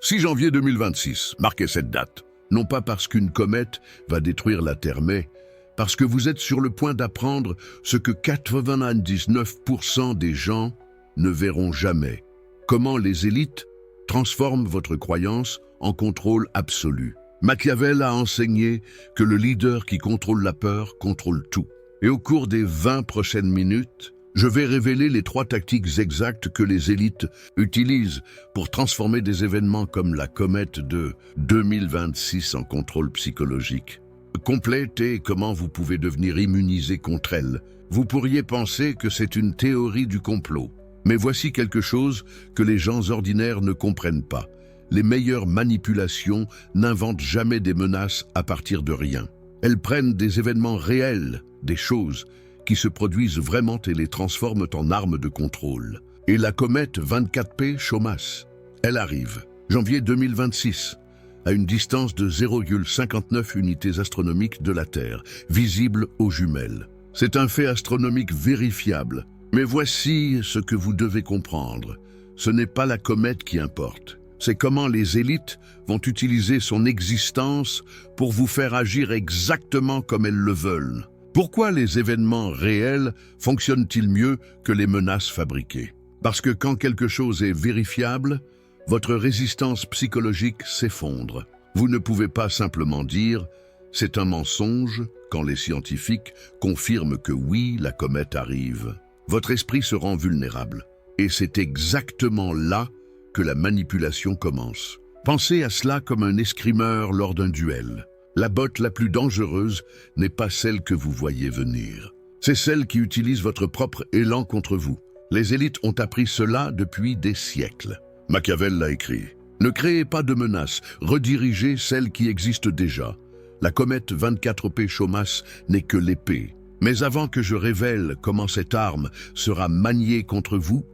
6 janvier 2026, marquez cette date. Non pas parce qu'une comète va détruire la Terre, mais parce que vous êtes sur le point d'apprendre ce que 99% des gens ne verront jamais. Comment les élites transforment votre croyance en contrôle absolu. Machiavel a enseigné que le leader qui contrôle la peur contrôle tout. Et au cours des 20 prochaines minutes, je vais révéler les 3 tactiques exactes que les élites utilisent pour transformer des événements comme la comète de 2026 en contrôle psychologique. Complétez comment vous pouvez devenir immunisé contre elle. Vous pourriez penser que c'est une théorie du complot. Mais voici quelque chose que les gens ordinaires ne comprennent pas. Les meilleures manipulations n'inventent jamais des menaces à partir de rien. Elles prennent des événements réels, des choses qui se produisent vraiment et les transforment en armes de contrôle. Et la comète 24P Chaumas, elle arrive, janvier 2026, à une distance de 0,59 unités astronomiques de la Terre, visible aux jumelles. C'est un fait astronomique vérifiable. Mais voici ce que vous devez comprendre. Ce n'est pas la comète qui importe. C'est comment les élites vont utiliser son existence pour vous faire agir exactement comme elles le veulent. Pourquoi les événements réels fonctionnent-ils mieux que les menaces fabriquées? Parce que quand quelque chose est vérifiable, votre résistance psychologique s'effondre. Vous ne pouvez pas simplement dire « c'est un mensonge » quand les scientifiques confirment que oui, la comète arrive. Votre esprit se rend vulnérable. Et c'est exactement là que la manipulation commence. Pensez à cela comme un escrimeur lors d'un duel. La botte la plus dangereuse n'est pas celle que vous voyez venir. C'est celle qui utilise votre propre élan contre vous. Les élites ont appris cela depuis des siècles. Machiavel l'a écrit. Ne créez pas de menaces, redirigez celles qui existent déjà. La comète 24P Chaumas n'est que l'épée. Mais avant que je révèle comment cette arme sera maniée contre vous,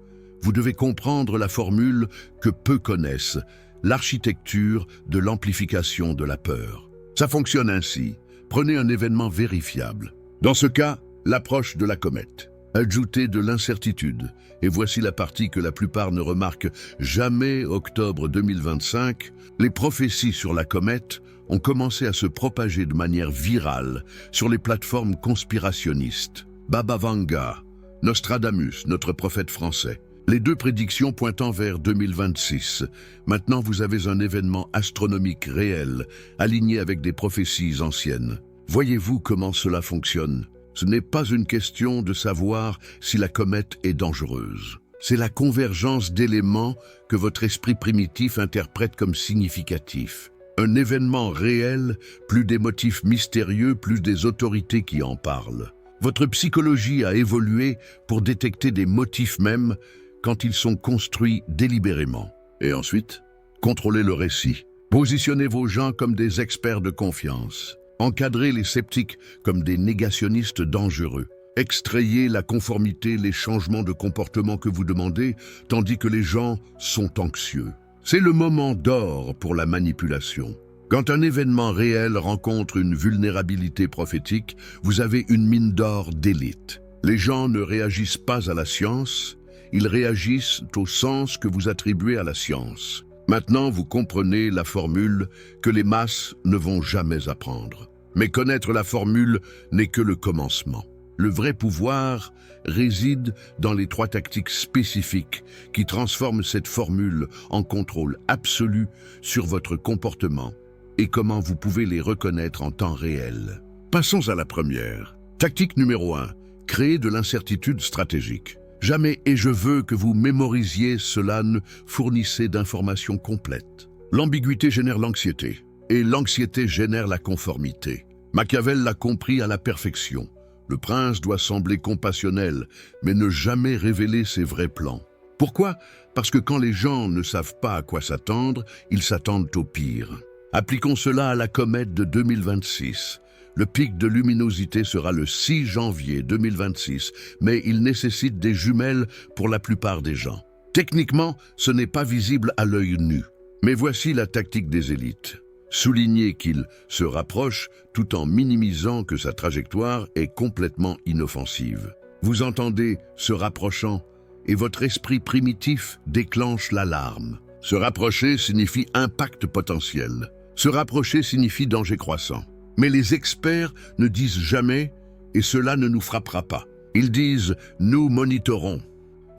vous devez comprendre la formule que peu connaissent, l'architecture de l'amplification de la peur. Ça fonctionne ainsi. Prenez un événement vérifiable. Dans ce cas, l'approche de la comète. Ajoutez de l'incertitude. Et voici la partie que la plupart ne remarquent jamais. Octobre 2025, les prophéties sur la comète ont commencé à se propager de manière virale sur les plateformes conspirationnistes. Baba Vanga, Nostradamus, notre prophète français. Les 2 prédictions pointant vers 2026. Maintenant, vous avez un événement astronomique réel, aligné avec des prophéties anciennes. Voyez-vous comment cela fonctionne? Ce n'est pas une question de savoir si la comète est dangereuse. C'est la convergence d'éléments que votre esprit primitif interprète comme significatifs. Un événement réel, plus des motifs mystérieux, plus des autorités qui en parlent. Votre psychologie a évolué pour détecter des motifs même quand ils sont construits délibérément. Et ensuite, contrôlez le récit. Positionnez vos gens comme des experts de confiance. Encadrez les sceptiques comme des négationnistes dangereux. Extrayez la conformité, les changements de comportement que vous demandez, tandis que les gens sont anxieux. C'est le moment d'or pour la manipulation. Quand un événement réel rencontre une vulnérabilité prophétique, vous avez une mine d'or d'élite. Les gens ne réagissent pas à la science, ils réagissent au sens que vous attribuez à la science. Maintenant, vous comprenez la formule que les masses ne vont jamais apprendre. Mais connaître la formule n'est que le commencement. Le vrai pouvoir réside dans les 3 tactiques spécifiques qui transforment cette formule en contrôle absolu sur votre comportement et comment vous pouvez les reconnaître en temps réel. Passons à la première. Tactique numéro 1. Créer de l'incertitude stratégique. Jamais et je veux que vous mémorisiez cela, ne fournissez d'informations complètes. L'ambiguïté génère l'anxiété et l'anxiété génère la conformité. Machiavel l'a compris à la perfection. Le prince doit sembler compassionnel, mais ne jamais révéler ses vrais plans. Pourquoi? Parce que quand les gens ne savent pas à quoi s'attendre, ils s'attendent au pire. Appliquons cela à la comète de 2026. Le pic de luminosité sera le 6 janvier 2026, mais il nécessite des jumelles pour la plupart des gens. Techniquement, ce n'est pas visible à l'œil nu. Mais voici la tactique des élites. Soulignez qu'il se rapproche tout en minimisant que sa trajectoire est complètement inoffensive. Vous entendez se rapprochant et votre esprit primitif déclenche l'alarme. Se rapprocher signifie impact potentiel. Se rapprocher signifie danger croissant. Mais les experts ne disent jamais « et cela ne nous frappera pas ». Ils disent « nous monitorons ».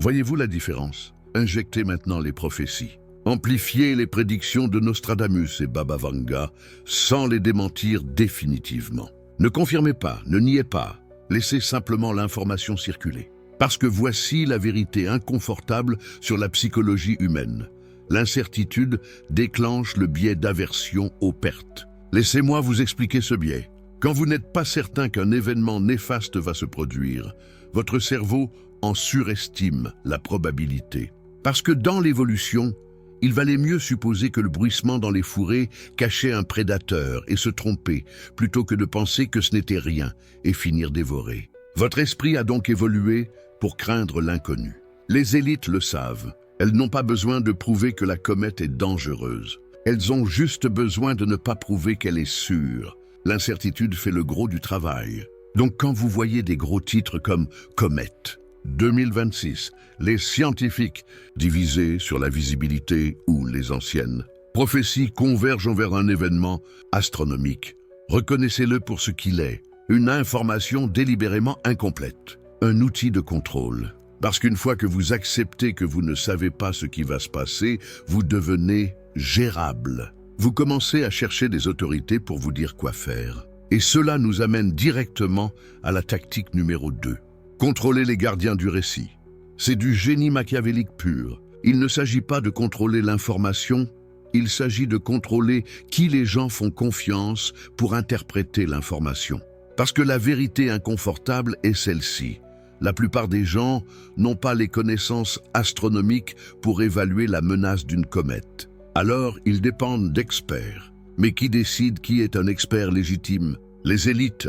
Voyez-vous la différence? Injectez maintenant les prophéties. Amplifiez les prédictions de Nostradamus et Baba Vanga sans les démentir définitivement. Ne confirmez pas, ne niez pas, laissez simplement l'information circuler. Parce que voici la vérité inconfortable sur la psychologie humaine. L'incertitude déclenche le biais d'aversion aux pertes. Laissez-moi vous expliquer ce biais. Quand vous n'êtes pas certain qu'un événement néfaste va se produire, votre cerveau en surestime la probabilité. Parce que dans l'évolution, il valait mieux supposer que le bruissement dans les fourrés cachait un prédateur et se tromper, plutôt que de penser que ce n'était rien et finir dévoré. Votre esprit a donc évolué pour craindre l'inconnu. Les élites le savent. Elles n'ont pas besoin de prouver que la comète est dangereuse. Elles ont juste besoin de ne pas prouver qu'elle est sûre. L'incertitude fait le gros du travail. Donc quand vous voyez des gros titres comme « Comète », 2026, les scientifiques divisés sur la visibilité ou les anciennes prophéties convergent vers un événement astronomique. Reconnaissez-le pour ce qu'il est, une information délibérément incomplète, un outil de contrôle. Parce qu'une fois que vous acceptez que vous ne savez pas ce qui va se passer, vous devenez gérable. Vous commencez à chercher des autorités pour vous dire quoi faire. Et cela nous amène directement à la tactique numéro 2. Contrôler les gardiens du récit. C'est du génie machiavélique pur. Il ne s'agit pas de contrôler l'information, il s'agit de contrôler qui les gens font confiance pour interpréter l'information. Parce que la vérité inconfortable est celle-ci. La plupart des gens n'ont pas les connaissances astronomiques pour évaluer la menace d'une comète. Alors, ils dépendent d'experts. Mais qui décide qui est un expert légitime? Les élites.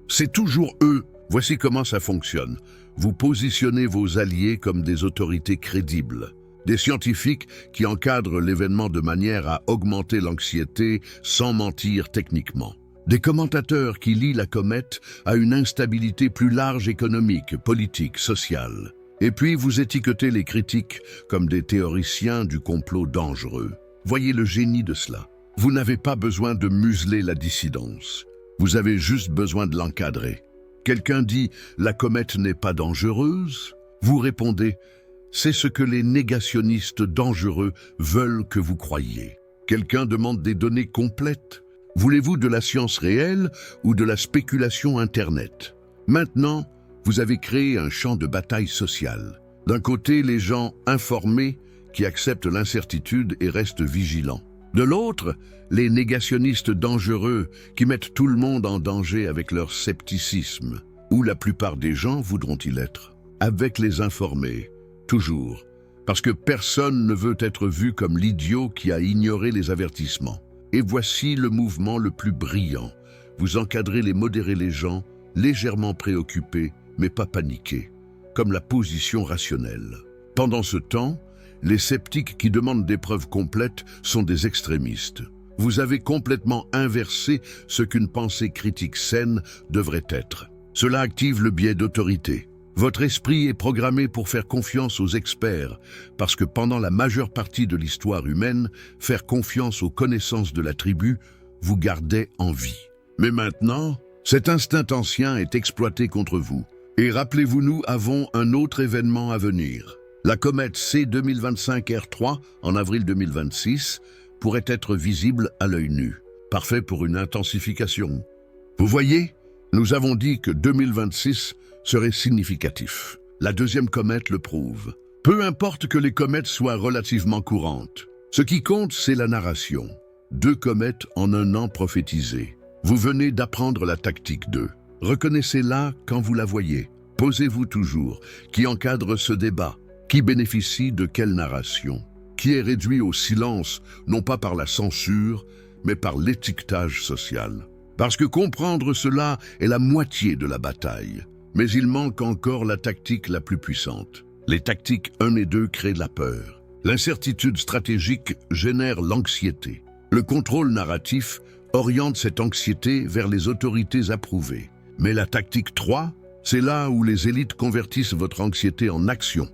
C'est toujours eux. Voici comment ça fonctionne. Vous positionnez vos alliés comme des autorités crédibles. Des scientifiques qui encadrent l'événement de manière à augmenter l'anxiété sans mentir techniquement. Des commentateurs qui lient la comète à une instabilité plus large économique, politique, sociale. Et puis vous étiquetez les critiques comme des théoriciens du complot dangereux. Voyez le génie de cela. Vous n'avez pas besoin de museler la dissidence. Vous avez juste besoin de l'encadrer. Quelqu'un dit « la comète n'est pas dangereuse », vous répondez « c'est ce que les négationnistes dangereux veulent que vous croyiez ». Quelqu'un demande des données complètes. Voulez-vous de la science réelle ou de la spéculation Internet? Maintenant, vous avez créé un champ de bataille sociale. D'un côté, les gens informés qui acceptent l'incertitude et restent vigilants. De l'autre, les négationnistes dangereux qui mettent tout le monde en danger avec leur scepticisme. Où la plupart des gens voudront-ils être? Avec les informés, toujours. Parce que personne ne veut être vu comme l'idiot qui a ignoré les avertissements. Et voici le mouvement le plus brillant. Vous encadrez les modérés les gens, légèrement préoccupés, mais pas paniqués, comme la position rationnelle. Pendant ce temps, les sceptiques qui demandent des preuves complètes sont des extrémistes. Vous avez complètement inversé ce qu'une pensée critique saine devrait être. Cela active le biais d'autorité. Votre esprit est programmé pour faire confiance aux experts, parce que pendant la majeure partie de l'histoire humaine, faire confiance aux connaissances de la tribu vous gardait en vie. Mais maintenant, cet instinct ancien est exploité contre vous. Et rappelez-vous, nous avons un autre événement à venir. La comète C 2025-R3 en avril 2026 pourrait être visible à l'œil nu. Parfait pour une intensification. Vous voyez, nous avons dit que 2026 serait significatif. La deuxième comète le prouve. Peu importe que les comètes soient relativement courantes. Ce qui compte, c'est la narration. 2 comètes en un an prophétisées. Vous venez d'apprendre la tactique 2. Reconnaissez-la quand vous la voyez. Posez-vous toujours. Qui encadre ce débat? Qui bénéficie de quelle narration? Qui est réduit au silence, non pas par la censure, mais par l'étiquetage social? Parce que comprendre cela est la moitié de la bataille. Mais il manque encore la tactique la plus puissante. Les tactiques 1 et 2 créent la peur. L'incertitude stratégique génère l'anxiété. Le contrôle narratif oriente cette anxiété vers les autorités approuvées. Mais la tactique 3, c'est là où les élites convertissent votre anxiété en action.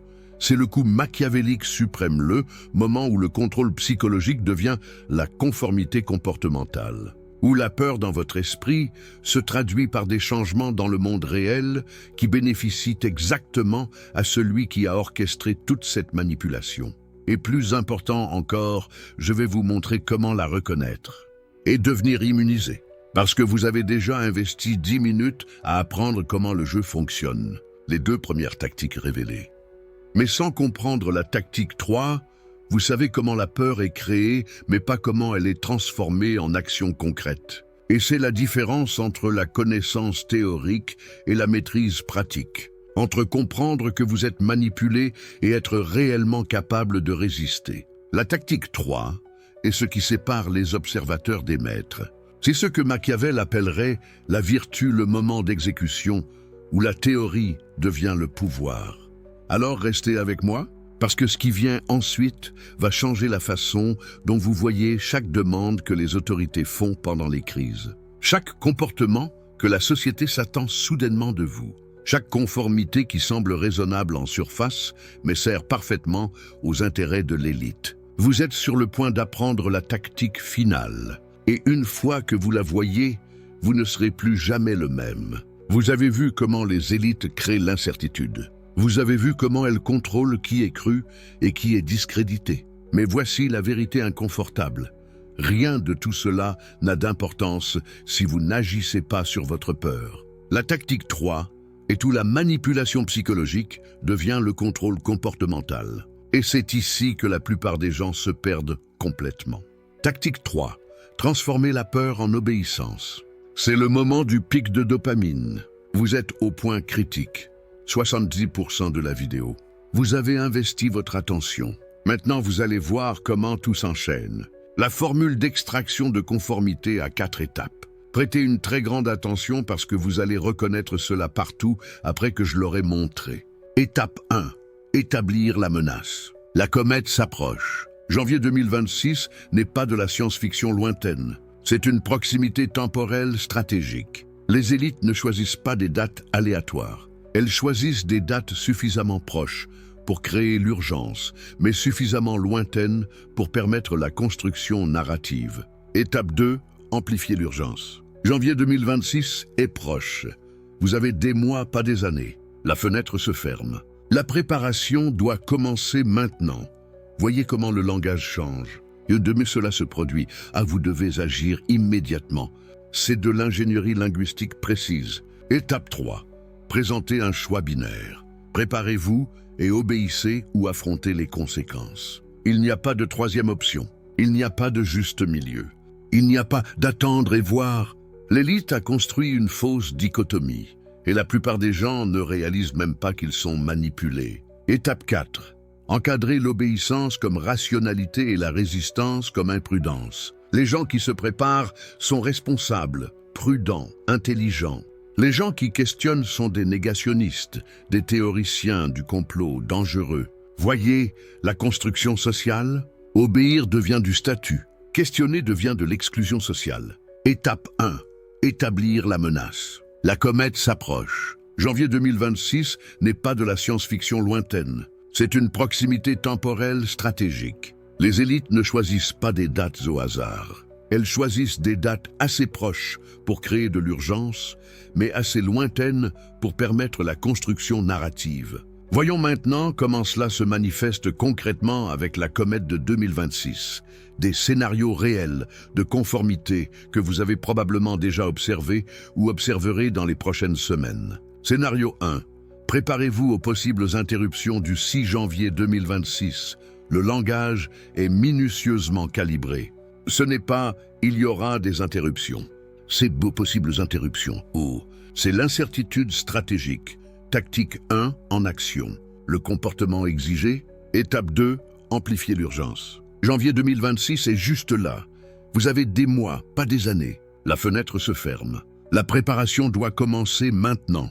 C'est le coup machiavélique suprême, le moment où le contrôle psychologique devient la conformité comportementale, où la peur dans votre esprit se traduit par des changements dans le monde réel qui bénéficient exactement à celui qui a orchestré toute cette manipulation. Et plus important encore, je vais vous montrer comment la reconnaître et devenir immunisé. Parce que vous avez déjà investi 10 minutes à apprendre comment le jeu fonctionne, les 2 premières tactiques révélées. Mais sans comprendre la tactique 3, vous savez comment la peur est créée, mais pas comment elle est transformée en action concrète. Et c'est la différence entre la connaissance théorique et la maîtrise pratique, entre comprendre que vous êtes manipulé et être réellement capable de résister. La tactique 3 est ce qui sépare les observateurs des maîtres. C'est ce que Machiavel appellerait la vertu, le moment d'exécution, où la théorie devient le pouvoir. Alors restez avec moi, parce que ce qui vient ensuite va changer la façon dont vous voyez chaque demande que les autorités font pendant les crises. Chaque comportement que la société s'attend soudainement de vous. Chaque conformité qui semble raisonnable en surface, mais sert parfaitement aux intérêts de l'élite. Vous êtes sur le point d'apprendre la tactique finale. Et une fois que vous la voyez, vous ne serez plus jamais le même. Vous avez vu comment les élites créent l'incertitude. Vous avez vu comment elles contrôlent qui est cru et qui est discrédité. Mais voici la vérité inconfortable. Rien de tout cela n'a d'importance si vous n'agissez pas sur votre peur. La tactique 3 est où la manipulation psychologique devient le contrôle comportemental. Et c'est ici que la plupart des gens se perdent complètement. Tactique 3. Transformer la peur en obéissance. C'est le moment du pic de dopamine. Vous êtes au point critique. 70% de la vidéo. Vous avez investi votre attention. Maintenant, vous allez voir comment tout s'enchaîne. La formule d'extraction de conformité a 4 étapes. Prêtez une très grande attention parce que vous allez reconnaître cela partout après que je l'aurai montré. Étape 1. Établir la menace. La comète s'approche. Janvier 2026 n'est pas de la science-fiction lointaine. C'est une proximité temporelle stratégique. Les élites ne choisissent pas des dates aléatoires. Elles choisissent des dates suffisamment proches pour créer l'urgence, mais suffisamment lointaines pour permettre la construction narrative. Étape 2, amplifier l'urgence. Janvier 2026 est proche. Vous avez des mois, pas des années. La fenêtre se ferme. La préparation doit commencer maintenant. Voyez comment le langage change. Et demain cela se produit. Vous devez agir immédiatement. C'est de l'ingénierie linguistique précise. Étape 3. Présentez un choix binaire. Préparez-vous et obéissez ou affrontez les conséquences. Il n'y a pas de troisième option. Il n'y a pas de juste milieu. Il n'y a pas d'attendre et voir. L'élite a construit une fausse dichotomie. Et la plupart des gens ne réalisent même pas qu'ils sont manipulés. Étape 4. Encadrer l'obéissance comme rationalité et la résistance comme imprudence. Les gens qui se préparent sont responsables, prudents, intelligents. Les gens qui questionnent sont des négationnistes, des théoriciens du complot dangereux. Voyez la construction sociale? Obéir devient du statut. Questionner devient de l'exclusion sociale. Étape 1. Établir la menace. La comète s'approche. Janvier 2026 n'est pas de la science-fiction lointaine. C'est une proximité temporelle stratégique. Les élites ne choisissent pas des dates au hasard. Elles choisissent des dates assez proches pour créer de l'urgence, mais assez lointaines pour permettre la construction narrative. Voyons maintenant comment cela se manifeste concrètement avec la comète de 2026. Des scénarios réels de conformité que vous avez probablement déjà observés ou observerez dans les prochaines semaines. Scénario 1. Préparez-vous aux possibles interruptions du 6 janvier 2026. Le langage est minutieusement calibré. Ce n'est pas « il y aura des interruptions ». C'est « possibles interruptions ». C'est l'incertitude stratégique. Tactique 1, en action. Le comportement exigé. Étape 2, amplifier l'urgence. Janvier 2026 est juste là. Vous avez des mois, pas des années. La fenêtre se ferme. La préparation doit commencer maintenant.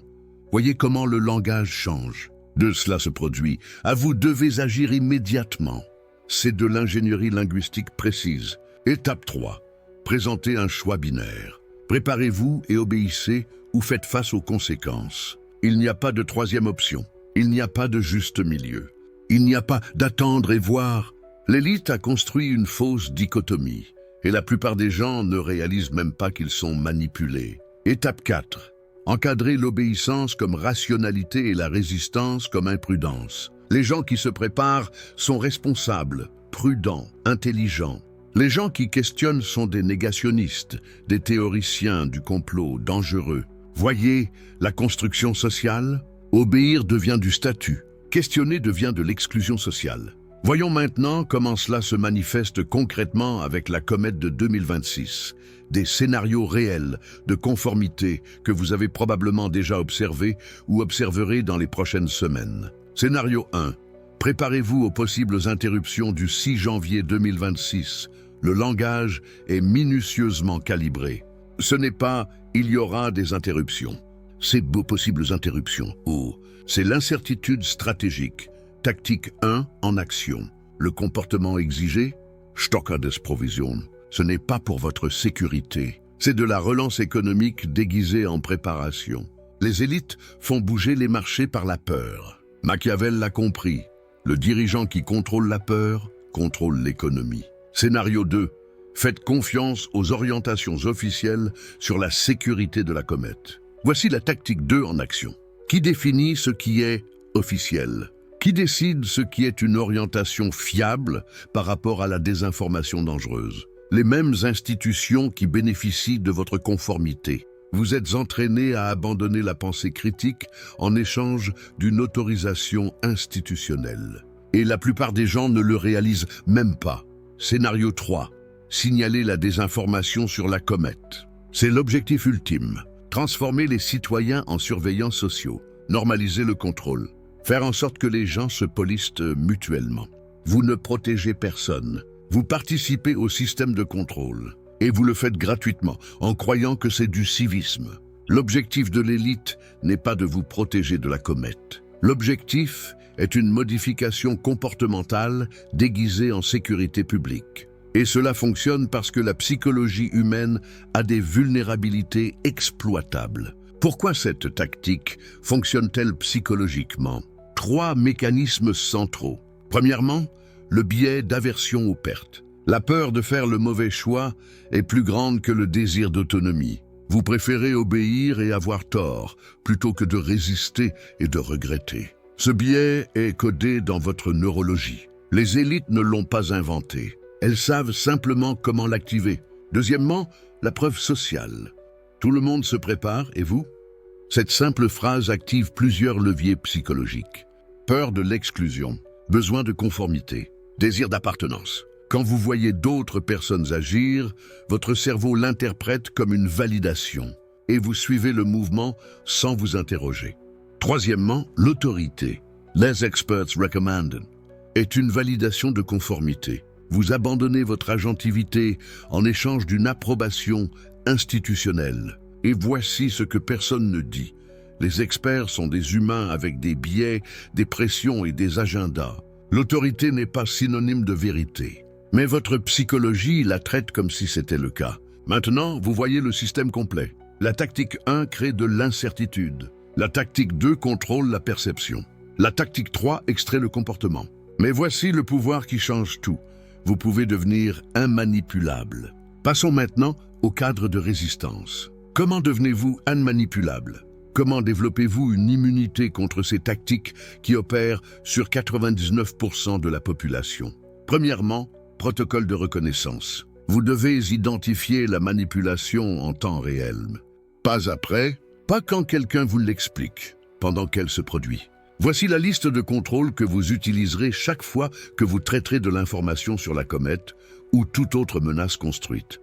Voyez comment le langage change. De cela se produit. Vous devez agir immédiatement. C'est de l'ingénierie linguistique précise. Étape 3. Présentez un choix binaire. Préparez-vous et obéissez ou faites face aux conséquences. Il n'y a pas de troisième option. Il n'y a pas de juste milieu. Il n'y a pas d'attendre et voir. L'élite a construit une fausse dichotomie, et la plupart des gens ne réalisent même pas qu'ils sont manipulés. Étape 4. Encadrer l'obéissance comme rationalité et la résistance comme imprudence. Les gens qui se préparent sont responsables, prudents, intelligents. Les gens qui questionnent sont des négationnistes, des théoriciens du complot dangereux. Voyez la construction sociale? Obéir devient du statut. Questionner devient de l'exclusion sociale. Voyons maintenant comment cela se manifeste concrètement avec la comète de 2026. Des scénarios réels de conformité que vous avez probablement déjà observés ou observerez dans les prochaines semaines. Scénario 1. Préparez-vous aux possibles interruptions du 6 janvier 2026. Le langage est minutieusement calibré. Ce n'est pas « il y aura des interruptions ». C'est « beaux possibles interruptions ». Oh, c'est l'incertitude stratégique. Tactique 1 en action. Le comportement exigé, Stocker des Provisions. Ce n'est pas pour votre sécurité. C'est de la relance économique déguisée en préparation. Les élites font bouger les marchés par la peur. Machiavel l'a compris. Le dirigeant qui contrôle la peur contrôle l'économie. Scénario 2. Faites confiance aux orientations officielles sur la sécurité de la comète. Voici la tactique 2 en action. Qui définit ce qui est officiel? Qui décide ce qui est une orientation fiable par rapport à la désinformation dangereuse? Les mêmes institutions qui bénéficient de votre conformité. Vous êtes entraîné à abandonner la pensée critique en échange d'une autorisation institutionnelle. Et la plupart des gens ne le réalisent même pas. Scénario 3. Signaler la désinformation sur la comète. C'est l'objectif ultime. Transformer les citoyens en surveillants sociaux. Normaliser le contrôle. Faire en sorte que les gens se polissent mutuellement. Vous ne protégez personne. Vous participez au système de contrôle. Et vous le faites gratuitement, en croyant que c'est du civisme. L'objectif de l'élite n'est pas de vous protéger de la comète. L'objectif est une modification comportementale déguisée en sécurité publique. Et cela fonctionne parce que la psychologie humaine a des vulnérabilités exploitables. Pourquoi cette tactique fonctionne-t-elle psychologiquement? 3 mécanismes centraux. Premièrement, le biais d'aversion aux pertes. La peur de faire le mauvais choix est plus grande que le désir d'autonomie. Vous préférez obéir et avoir tort, plutôt que de résister et de regretter. Ce biais est codé dans votre neurologie. Les élites ne l'ont pas inventé. Elles savent simplement comment l'activer. Deuxièmement, la preuve sociale. Tout le monde se prépare, et vous? Cette simple phrase active plusieurs leviers psychologiques. Peur de l'exclusion, besoin de conformité, désir d'appartenance. Quand vous voyez d'autres personnes agir, votre cerveau l'interprète comme une validation et vous suivez le mouvement sans vous interroger. Troisièmement, l'autorité. Les experts recommended est une validation de conformité. Vous abandonnez votre agentivité en échange d'une approbation institutionnelle. Et voici ce que personne ne dit. Les experts sont des humains avec des biais, des pressions et des agendas. L'autorité n'est pas synonyme de vérité. Mais votre psychologie la traite comme si c'était le cas. Maintenant, vous voyez le système complet. La tactique 1 crée de l'incertitude. La tactique 2 contrôle la perception. La tactique 3 extrait le comportement. Mais voici le pouvoir qui change tout. Vous pouvez devenir immanipulable. Passons maintenant au cadre de résistance. Comment devenez-vous immanipulable? Comment développez-vous une immunité contre ces tactiques qui opèrent sur 99% de la population? Premièrement, protocole de reconnaissance. Vous devez identifier la manipulation en temps réel. Pas après, pas quand quelqu'un vous l'explique, pendant qu'elle se produit. Voici la liste de contrôles que vous utiliserez chaque fois que vous traiterez de l'information sur la comète ou toute autre menace construite.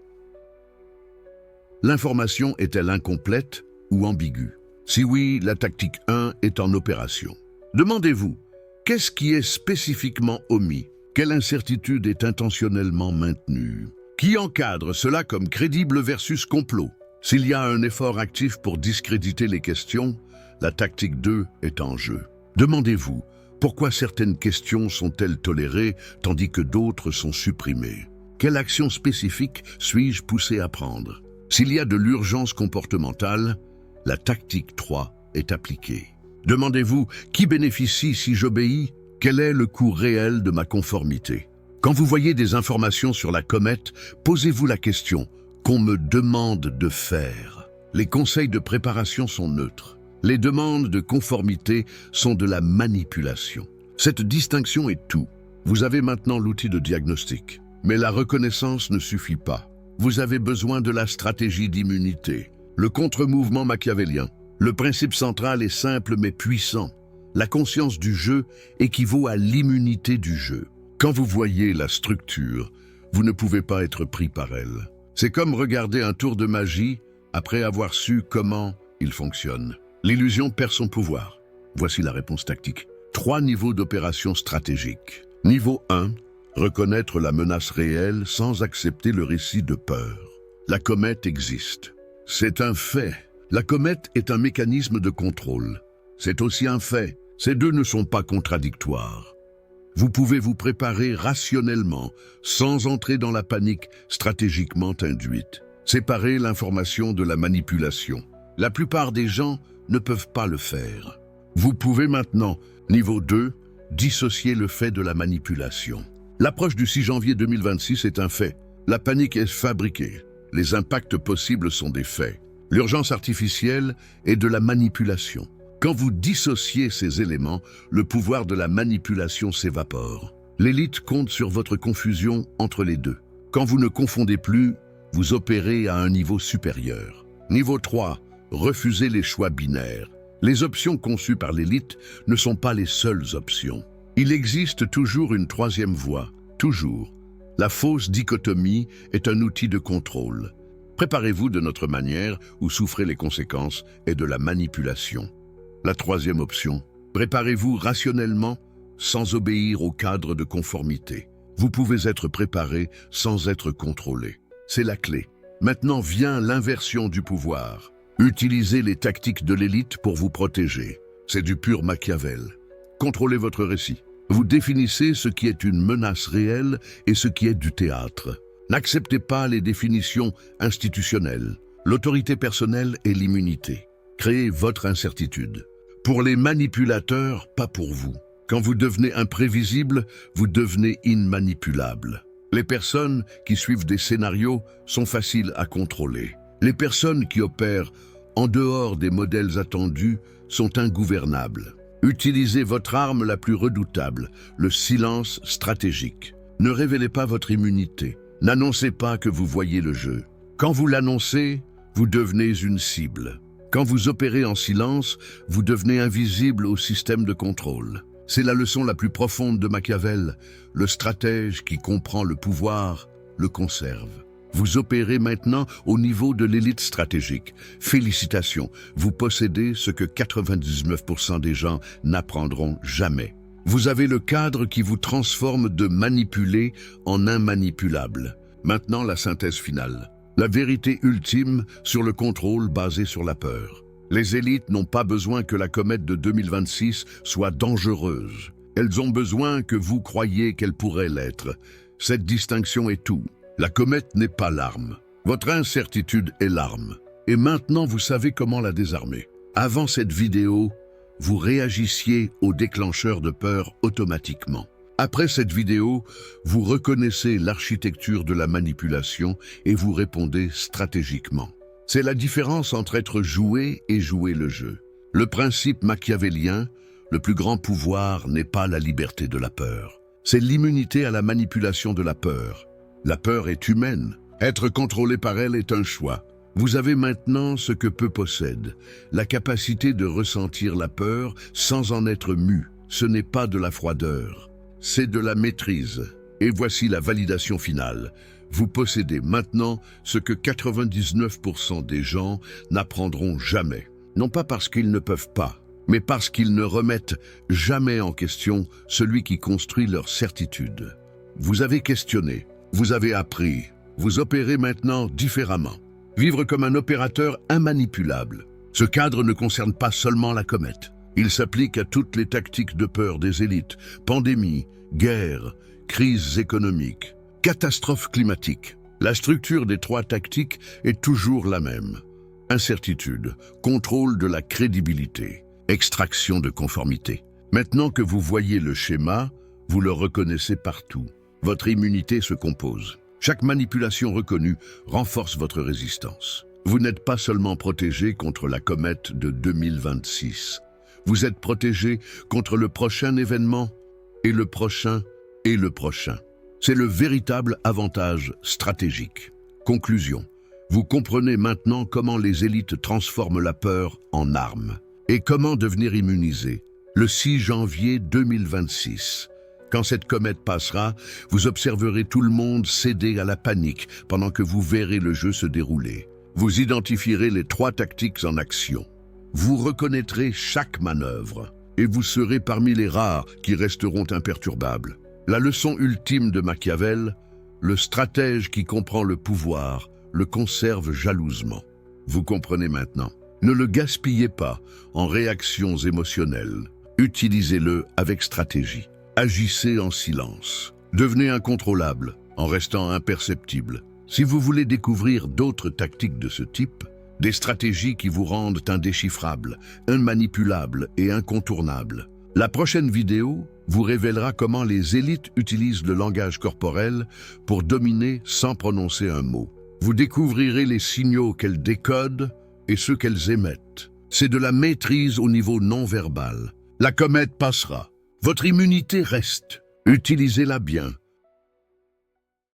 L'information est-elle incomplète ou ambiguë? Si oui, la tactique 1 est en opération. Demandez-vous, qu'est-ce qui est spécifiquement omis? Quelle incertitude est intentionnellement maintenue? Qui encadre cela comme crédible versus complot? S'il y a un effort actif pour discréditer les questions, la tactique 2 est en jeu. Demandez-vous, pourquoi certaines questions sont-elles tolérées tandis que d'autres sont supprimées? Quelle action spécifique suis-je poussé à prendre? S'il y a de l'urgence comportementale, la tactique 3 est appliquée. Demandez-vous, qui bénéficie si j'obéis? Quel est le coût réel de ma conformité? Quand vous voyez des informations sur la comète, posez-vous la question qu'on me demande de faire. Les conseils de préparation sont neutres. Les demandes de conformité sont de la manipulation. Cette distinction est tout. Vous avez maintenant l'outil de diagnostic. Mais la reconnaissance ne suffit pas. Vous avez besoin de la stratégie d'immunité, le contre-mouvement machiavélien. Le principe central est simple mais puissant. La conscience du jeu équivaut à l'immunité du jeu. Quand vous voyez la structure, vous ne pouvez pas être pris par elle. C'est comme regarder un tour de magie après avoir su comment il fonctionne. L'illusion perd son pouvoir. Voici la réponse tactique. 3 niveaux d'opération stratégique. Niveau 1. Reconnaître la menace réelle sans accepter le récit de peur. La comète existe. C'est un fait. La comète est un mécanisme de contrôle. C'est aussi un fait. Ces deux ne sont pas contradictoires. Vous pouvez vous préparer rationnellement, sans entrer dans la panique stratégiquement induite. Séparer l'information de la manipulation. La plupart des gens ne peuvent pas le faire. Vous pouvez maintenant, niveau 2, dissocier le fait de la manipulation. L'approche du 6 janvier 2026 est un fait. La panique est fabriquée. Les impacts possibles sont des faits. L'urgence artificielle est de la manipulation. Quand vous dissociez ces éléments, le pouvoir de la manipulation s'évapore. L'élite compte sur votre confusion entre les deux. Quand vous ne confondez plus, vous opérez à un niveau supérieur. Niveau 3, refusez les choix binaires. Les options conçues par l'élite ne sont pas les seules options. Il existe toujours une troisième voie, toujours. La fausse dichotomie est un outil de contrôle. Préparez-vous de notre manière ou souffrez les conséquences et de la manipulation. La troisième option, préparez-vous rationnellement sans obéir au cadre de conformité. Vous pouvez être préparé sans être contrôlé. C'est la clé. Maintenant vient l'inversion du pouvoir. Utilisez les tactiques de l'élite pour vous protéger. C'est du pur Machiavel. Contrôlez votre récit. Vous définissez ce qui est une menace réelle et ce qui est du théâtre. N'acceptez pas les définitions institutionnelles. L'autorité personnelle et l'immunité. Créez votre incertitude. Pour les manipulateurs, pas pour vous. Quand vous devenez imprévisible, vous devenez immanipulable. Les personnes qui suivent des scénarios sont faciles à contrôler. Les personnes qui opèrent en dehors des modèles attendus sont ingouvernables. Utilisez votre arme la plus redoutable, le silence stratégique. Ne révélez pas votre immunité. N'annoncez pas que vous voyez le jeu. Quand vous l'annoncez, vous devenez une cible. Quand vous opérez en silence, vous devenez invisible au système de contrôle. C'est la leçon la plus profonde de Machiavel. Le stratège qui comprend le pouvoir le conserve. Vous opérez maintenant au niveau de l'élite stratégique. Félicitations, vous possédez ce que 99% des gens n'apprendront jamais. Vous avez le cadre qui vous transforme de manipulé en immanipulable. Maintenant, la synthèse finale. La vérité ultime sur le contrôle basé sur la peur. Les élites n'ont pas besoin que la comète de 2026 soit dangereuse. Elles ont besoin que vous croyiez qu'elle pourrait l'être. Cette distinction est tout. La comète n'est pas l'arme. Votre incertitude est l'arme. Et maintenant, vous savez comment la désarmer. Avant cette vidéo, vous réagissiez au déclencheur de peur automatiquement. Après cette vidéo, vous reconnaissez l'architecture de la manipulation et vous répondez stratégiquement. C'est la différence entre être joué et jouer le jeu. Le principe machiavélien, le plus grand pouvoir n'est pas la liberté de la peur. C'est l'immunité à la manipulation de la peur. La peur est humaine. Être contrôlé par elle est un choix. Vous avez maintenant ce que peu possède, la capacité de ressentir la peur sans en être mu. Ce n'est pas de la froideur. C'est de la maîtrise. Et voici la validation finale. Vous possédez maintenant ce que 99% des gens n'apprendront jamais. Non pas parce qu'ils ne peuvent pas, mais parce qu'ils ne remettent jamais en question celui qui construit leur certitude. Vous avez questionné, vous avez appris, vous opérez maintenant différemment. Vivre comme un opérateur immanipulable. Ce cadre ne concerne pas seulement la comète. Il s'applique à toutes les tactiques de peur des élites, pandémies, guerres, crises économiques, catastrophes climatiques. La structure des 3 tactiques est toujours la même. Incertitude, contrôle de la crédibilité, extraction de conformité. Maintenant que vous voyez le schéma, vous le reconnaissez partout. Votre immunité se compose. Chaque manipulation reconnue renforce votre résistance. Vous n'êtes pas seulement protégé contre la comète de 2026. Vous êtes protégé contre le prochain événement, et le prochain, et le prochain. C'est le véritable avantage stratégique. Conclusion. Vous comprenez maintenant comment les élites transforment la peur en arme. Et comment devenir immunisé. Le 6 janvier 2026. Quand cette comète passera, vous observerez tout le monde céder à la panique pendant que vous verrez le jeu se dérouler. Vous identifierez les 3 tactiques en action. Vous reconnaîtrez chaque manœuvre et vous serez parmi les rares qui resteront imperturbables. La leçon ultime de Machiavel, le stratège qui comprend le pouvoir le conserve jalousement. Vous comprenez maintenant. Ne le gaspillez pas en réactions émotionnelles. Utilisez-le avec stratégie. Agissez en silence. Devenez incontrôlable en restant imperceptible. Si vous voulez découvrir d'autres tactiques de ce type, des stratégies qui vous rendent indéchiffrable, immanipulable et incontournable, la prochaine vidéo vous révélera comment les élites utilisent le langage corporel pour dominer sans prononcer un mot. Vous découvrirez les signaux qu'elles décodent et ceux qu'elles émettent. C'est de la maîtrise au niveau non verbal. La comète passera. Votre immunité reste. Utilisez-la bien.